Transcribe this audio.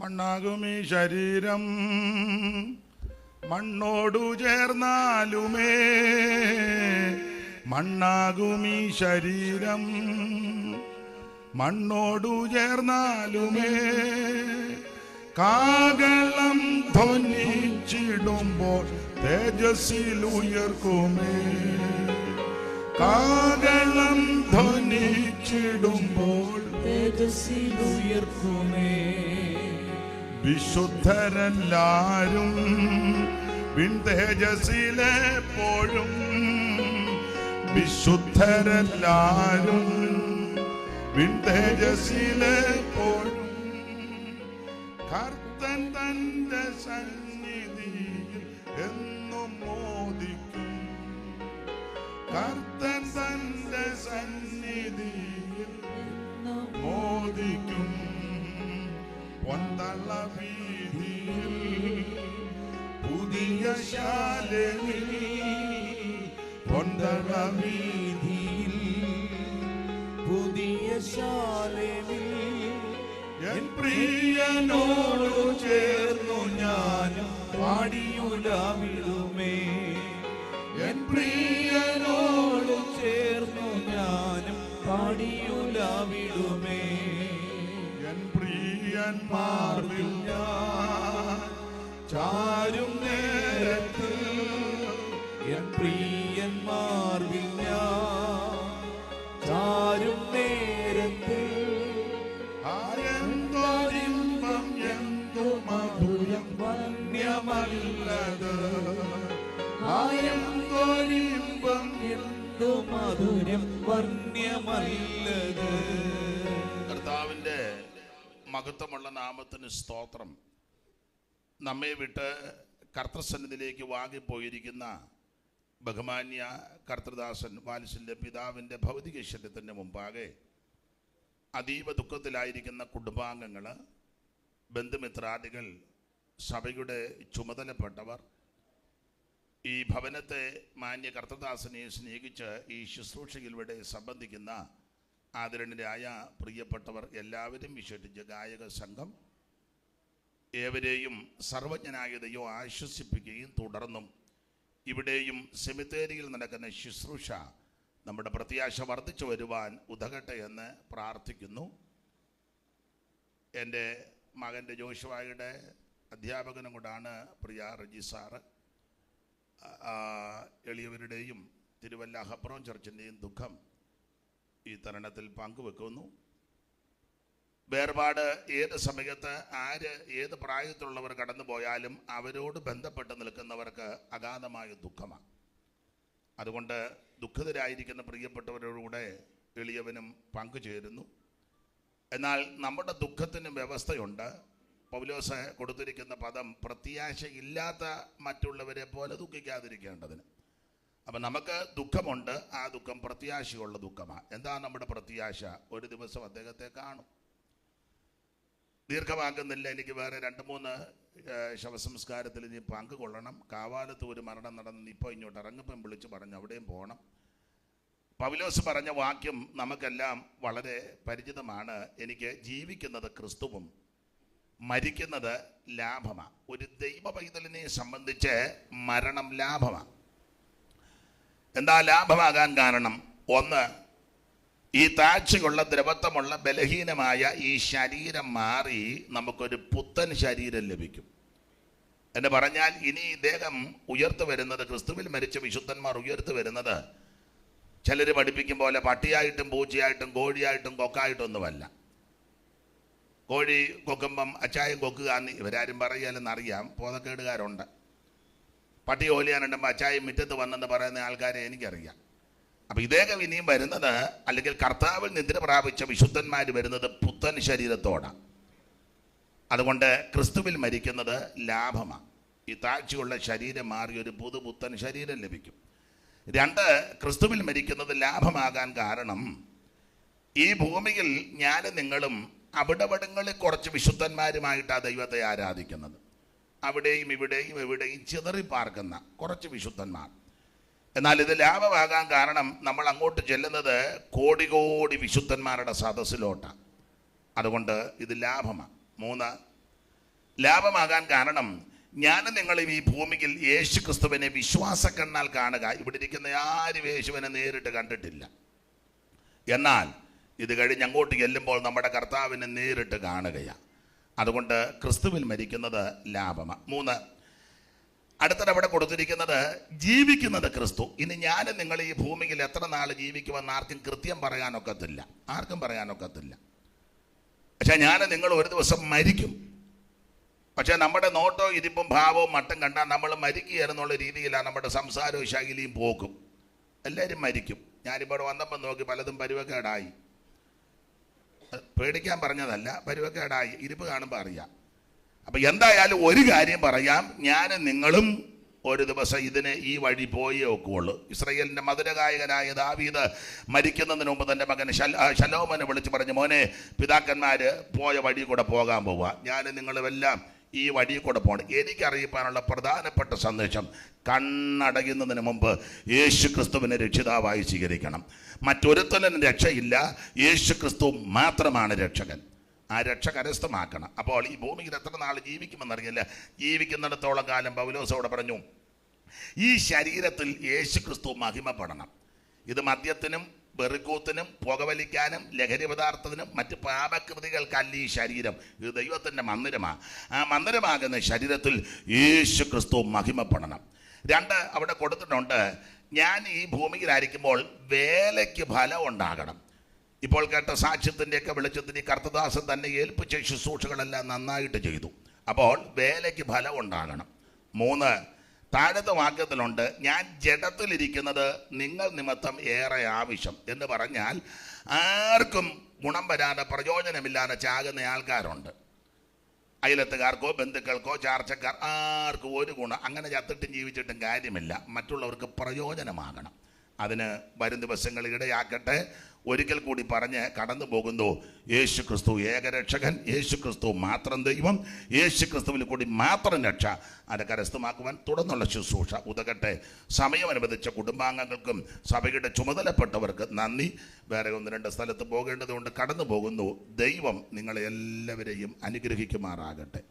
മണ്ണാകുമീ ശരീരം മണ്ണോടു ചേർന്നാലുമേ, മണ്ണാകുമീ ശരീരം മണ്ണോടു ചേർന്നാലുമേ, കാഹളം ധ്വനിച്ചിടുമ്പോൾ തേജസ്സിൽ ഉയർക്കുമേ, കാഹളം ധ്വനിച്ചിടുമ്പോൾ തേജസ്സിൽ ഉയർക്കുമേ. വിശുദ്ധരെല്ലാരും വിൺ തേജസ്സിലെപ്പോഴും, വിശുദ്ധരെല്ലാരും വിൺ തേജസ്സിലെപ്പോഴും, കർത്തൻ തന്റെ സന്നിധിയിൽ എന്നും മോദിക്കും, കർത്തൻ തന്റെ സന്നിധിയിൽ മോദിക്കും. പൊന്തള വീതിയിൽ പുതിയ ശാലയിൽ, പൊന്തള വീതിയിൽ പുതിയ ശാലയിൽ എൻ പ്രിയനോടു ചേർന്നു ഞാനും പാടിയുലാവിടുമേ. എൻ പ്രിയനോടു ചേർന്നു ഞാനും പാടിയുലാവിടുമേ. എൻ പ്രിയന്മാർവിൽ ഞാൻ ചാരും നേരത്ത്, എൻ പ്രിയന്മാർവിൽ ഞാൻ ചാരും നേരത്ത്, ആയെന്തോരിമ്പം എന്തു മധുരം വന്യമല്ലത്, ആയെന്തോരിമ്പം എന്തു മധുരം വർണ്യമല്ലത്. കർത്താവിൻ്റെ മഹത്വമുള്ള നാമത്തിന് സ്തോത്രം. നമ്മെ വിട്ട് കർത്തൃസന്നിധിയിലേക്ക് വാങ്ങിപ്പോയിരിക്കുന്ന ബഹുമാന്യ കർത്തൃദാസൻ വാത്സല്യ പിതാവിൻ്റെ ഭൗതിക ശരീരത്തിൻ്റെ മുമ്പാകെ അതീവ ദുഃഖത്തിലായിരിക്കുന്ന കുടുംബാംഗങ്ങൾ, ബന്ധുമിത്രാദികൾ, സഭയുടെ ചുമതലപ്പെട്ടവർ, ഈ ഭവനത്തെ മാന്യ കർത്തൃദാസനെ സ്നേഹിച്ച് ഈ ശുശ്രൂഷയിലൂടെ സംബന്ധിക്കുന്ന ആദരണീയരായ പ്രിയപ്പെട്ടവർ എല്ലാവരും, വിശേഷിച്ച് ഗായക സംഘം, ഏവരെയും സർവജ്ഞനായ ദൈവം ആശ്വസിപ്പിക്കുകയും തുടർന്നും ഇവിടെയും സെമിത്തേരിയിൽ നടക്കുന്ന ശുശ്രൂഷ നമ്മുടെ പ്രത്യാശ വർദ്ധിച്ചു വരുവാൻ ഉതകട്ടെ എന്ന് പ്രാർത്ഥിക്കുന്നു. എൻ്റെ മകൻ്റെ ജോഷുവായുടെ അധ്യാപകനും കൂടാണ് പ്രിയ റജി സാറ്. എളിയവരുടെയും തിരുവല്ല ഹബ്രോൻ ചർച്ചിൻ്റെയും ദുഃഖം ഈ തരുണത്തിൽ പങ്കുവെക്കുന്നു. വേർപാട് ഏത് സമയത്ത് ആര് ഏത് പ്രായത്തിലുള്ളവർ കടന്നു പോയാലും അവരോട് ബന്ധപ്പെട്ട് നിൽക്കുന്നവർക്ക് അഗാധമായ ദുഃഖമാണ്. അതുകൊണ്ട് ദുഃഖിതരായിരിക്കുന്ന പ്രിയപ്പെട്ടവരോടുകൂടെ എളിയവനും പങ്കുചേരുന്നു. എന്നാൽ നമ്മുടെ ദുഃഖത്തിന് വ്യവസ്ഥയുണ്ട്. പൗലോസ് കൊടുത്തിരിക്കുന്ന പദം പ്രത്യാശയില്ലാത്ത മറ്റുള്ളവരെ പോലെ ദുഃഖിക്കാതിരിക്കേണ്ടതിന്. അപ്പം നമുക്ക് ദുഃഖമുണ്ട്, ആ ദുഃഖം പ്രത്യാശയുള്ള ദുഃഖമാണ്. എന്താ നമ്മുടെ പ്രത്യാശ? ഒരു ദിവസം അദ്ദേഹത്തെ കാണും. ദീർഘമാക്കുന്നില്ല, എനിക്ക് വേറെ 2-3 ശവസംസ്കാരത്തിൽ ഇനി പങ്കുകൊള്ളണം. കാവാലത്ത് ഒരു മരണം നടന്ന് ഇപ്പോൾ ഇങ്ങോട്ട് ഇറങ്ങുമ്പം വിളിച്ച് പറഞ്ഞു അവിടെയും പോകണം. പൗലോസ് പറഞ്ഞ വാക്യം നമുക്കെല്ലാം വളരെ പരിചിതമാണ്. എനിക്ക് ജീവിക്കുന്നത് ക്രിസ്തുവും മരിക്കുന്നത് ലാഭമാണ്. ഒരു ദൈവ പൈതലിനെ സംബന്ധിച്ച് മരണം ലാഭമാണ്. എന്താ ലാഭമാകാൻ കാരണം? ഒന്ന്, ഈ താഴ്ചയുള്ള ദ്രവത്വമുള്ള ബലഹീനമായ ഈ ശരീരം മാറി നമുക്കൊരു പുത്തൻ ശരീരം ലഭിക്കും. എന്ന് പറഞ്ഞാൽ ഇനി ഇദ്ദേഹം ഉയർത്തു വരുന്നത്, ക്രിസ്തുവിൽ മരിച്ച വിശുദ്ധന്മാർ ഉയർത്തു വരുന്നത് ചിലർ പഠിപ്പിക്കും പോലെ പട്ടിയായിട്ടും പൂച്ചയായിട്ടും കോഴിയായിട്ടും കൊക്കായിട്ടൊന്നുമല്ല. കോഴി കൊക്കുമ്പം അച്ചായം കൊക്കുക എന്ന് ഇവരാരും പറയാലെന്നറിയാം, ബോധക്കേടുകാരുണ്ട്. പട്ടി ഓലിയാനുണ്ടുമ്പോൾ അച്ചായം മുറ്റത്ത് വന്നെന്ന് പറയുന്ന ആൾക്കാരെ എനിക്കറിയാം. അപ്പം ഇദ്ദേഹം ഇനിയും വരുന്നത്, അല്ലെങ്കിൽ കർത്താവിൽ നിദ്ര പ്രാപിച്ച വിശുദ്ധന്മാർ വരുന്നത് പുത്തൻ ശരീരത്തോടാണ്. അതുകൊണ്ട് ക്രിസ്തുവിൽ മരിക്കുന്നത് ലാഭമാണ്. ഈ താഴ്ചയുള്ള ശരീരം മാറി ഒരു പുതുപുത്തൻ ശരീരം ലഭിക്കും. 2, ക്രിസ്തുവിൽ മരിക്കുന്നത് ലാഭമാകാൻ കാരണം ഈ ഭൂമിയിൽ ഞാനും നിങ്ങളും അവിടങ്ങളിൽ കുറച്ച് വിശുദ്ധന്മാരുമായിട്ടാണ് ദൈവത്തെ ആരാധിക്കുന്നത്. അവിടെയും ഇവിടെയും എവിടെയും ചിതറിപ്പാർക്കുന്ന കുറച്ച് വിശുദ്ധന്മാർ. എന്നാൽ ഇത് ലാഭമാകാൻ കാരണം നമ്മൾ അങ്ങോട്ട് ചെല്ലുന്നത് കോടി കോടി വിശുദ്ധന്മാരുടെ സദസ്സിലോട്ടാണ്. അതുകൊണ്ട് ഇത് ലാഭമാണ്. 3, ലാഭമാകാൻ കാരണം ഞാനും നിങ്ങളും ഈ ഭൂമിയിൽ യേശു ക്രിസ്തുവിനെ വിശ്വാസക്കണ്ണാൽ കാണുക. ഇവിടെ ഇരിക്കുന്ന ആരും യേശുവിനെ നേരിട്ട് കണ്ടിട്ടില്ല. എന്നാൽ ഇത് കഴിഞ്ഞ് അങ്ങോട്ട് ചെല്ലുമ്പോൾ നമ്മുടെ കർത്താവിനെ നേരിട്ട് കാണുകയാണ്. അതുകൊണ്ട് ക്രിസ്തുവിൽ മരിക്കുന്നത് ലാഭമാണ്. 3, അടുത്തിടെ അവിടെ കൊടുത്തിരിക്കുന്നത് ജീവിക്കുന്നത് ക്രിസ്തു. ഇനി ഞാനും നിങ്ങൾ ഈ ഭൂമിയിൽ എത്ര നാൾ ജീവിക്കുമെന്ന് ആർക്കും കൃത്യം പറയാനൊക്കത്തില്ല, ആർക്കും പറയാനൊക്കത്തില്ല. പക്ഷെ ഞാനും നിങ്ങൾ ഒരു ദിവസം മരിക്കും. പക്ഷെ നമ്മുടെ നോട്ടോ ഇരിപ്പും ഭാവവും മട്ടും കണ്ടാൽ നമ്മൾ മരിക്കുകയെന്നുള്ള രീതിയിലാണ് നമ്മുടെ സംസാരവും ശൈലിയും പോക്കും. എല്ലാവരും മരിക്കും. ഞാനിപ്പോൾ വന്നപ്പോൾ നോക്കി പലതും പരുവക്കേടായി. പേടിക്കാൻ പറഞ്ഞതല്ല, പരുവക്കേടായി. ഇരിപ്പ് കാണുമ്പോൾ അറിയാം. അപ്പം എന്തായാലും ഒരു കാര്യം പറയാം, ഞാനും നിങ്ങളും ഒരു ദിവസം ഈ വഴി പോയേ ഒക്കുള്ളൂ. ഇസ്രായേലിൻ്റെ മധുരഗായകനായ ദാവീദ് മരിക്കുന്നതിന് മുമ്പ് തൻ്റെ മകൻ ശലോമോനെ വിളിച്ച് പറഞ്ഞു, മോനെ, പിതാക്കന്മാർ പോയ വഴി കൂടെ പോകാൻ പോവുക, ഞാനും നിങ്ങളുമെല്ലാം ഈ വഴി കൂടെ പോകണം. എനിക്കറിയിപ്പാനുള്ള പ്രധാനപ്പെട്ട സന്ദേശം, കണ്ണടയുന്നതിന് മുമ്പ് യേശു ക്രിസ്തുവിനെ രക്ഷിതാവായി സ്വീകരിക്കണം. മറ്റൊരുത്തനും രക്ഷയില്ല, യേശു ക്രിസ്തു മാത്രമാണ് രക്ഷകൻ. ആ രക്ഷ കരസ്ഥമാക്കണം. അപ്പോൾ ഈ ഭൂമിയിൽ എത്ര നാൾ ജീവിക്കുമെന്നറിയില്ല. ജീവിക്കുന്നിടത്തോളം കാലം പൗലോസോട് പറഞ്ഞു, ഈ ശരീരത്തിൽ യേശു ക്രിസ്തു മഹിമപ്പെടണം. ഇത് മദ്യത്തിനും വെറുക്കൂത്തിനും പുകവലിക്കാനും ലഹരി പദാർത്ഥത്തിനും മറ്റ് പാപകൃതികൾക്കല്ല ഈ ശരീരം. ഇത് ദൈവത്തിൻ്റെ മന്ദിരമാണ്. ആ മന്ദിരമാകുന്ന ശരീരത്തിൽ യേശു ക്രിസ്തു മഹിമപ്പെടണം. 2 അവിടെ കൊടുത്തിട്ടുണ്ട്, ഞാൻ ഈ ഭൂമിയിലായിരിക്കുമ്പോൾ വേലയ്ക്ക് ഫലം ഉണ്ടാകണം. ഇപ്പോൾ കേട്ട സാക്ഷ്യത്തിൻ്റെയൊക്കെ വെളിച്ചത്തിൽ ഈ കർത്തദാസൻ തന്നെ ഏൽപ്പിച്ച ശുശ്രൂഷകളെല്ലാം നന്നായിട്ട് ചെയ്തു. അപ്പോൾ വേലയ്ക്ക് ഫലം ഉണ്ടാകണം. 3, താഴത്തെ വാക്യത്തിലുണ്ട്, ഞാൻ ജഡത്തിലിരിക്കുന്നത് നിങ്ങൾ നിമിത്തം ഏറെ ആവശ്യം എന്ന് പറഞ്ഞാൽ ആർക്കും ഗുണം വരാതെ പ്രയോജനമില്ലാതെ ചാകുന്ന ആൾക്കാരുണ്ട്. അയലത്തുകാർക്കോ ബന്ധുക്കൾക്കോ ചാർച്ചക്കാർ ആർക്കും ഒരു ഗുണം, അങ്ങനെ ചത്തിട്ടും ജീവിച്ചിട്ടും കാര്യമില്ല. മറ്റുള്ളവർക്ക് പ്രയോജനമാകണം. അതിന് വരും ദിവസങ്ങളിൽ ഇടയാക്കട്ടെ. ഒരിക്കൽ കൂടി പറഞ്ഞ് കടന്നു പോകുന്നു, യേശു ക്രിസ്തു ഏകരക്ഷകൻ, യേശു ക്രിസ്തു മാത്രം ദൈവം, യേശു ക്രിസ്തുവിൽ കൂടി മാത്രം രക്ഷ. അത് കരസ്ഥമാക്കുവാൻ തുടർന്നുള്ള ശുശ്രൂഷ ഉതകട്ടെ. സമയം അനുവദിച്ച കുടുംബാംഗങ്ങൾക്കും സഭയുടെ ചുമതലപ്പെട്ടവർക്ക് നന്ദി. വേറെ 1-2 സ്ഥലത്ത് പോകേണ്ടതുകൊണ്ട് കടന്നു പോകുന്നു. ദൈവം നിങ്ങളെ എല്ലാവരെയും അനുഗ്രഹിക്കുമാറാകട്ടെ.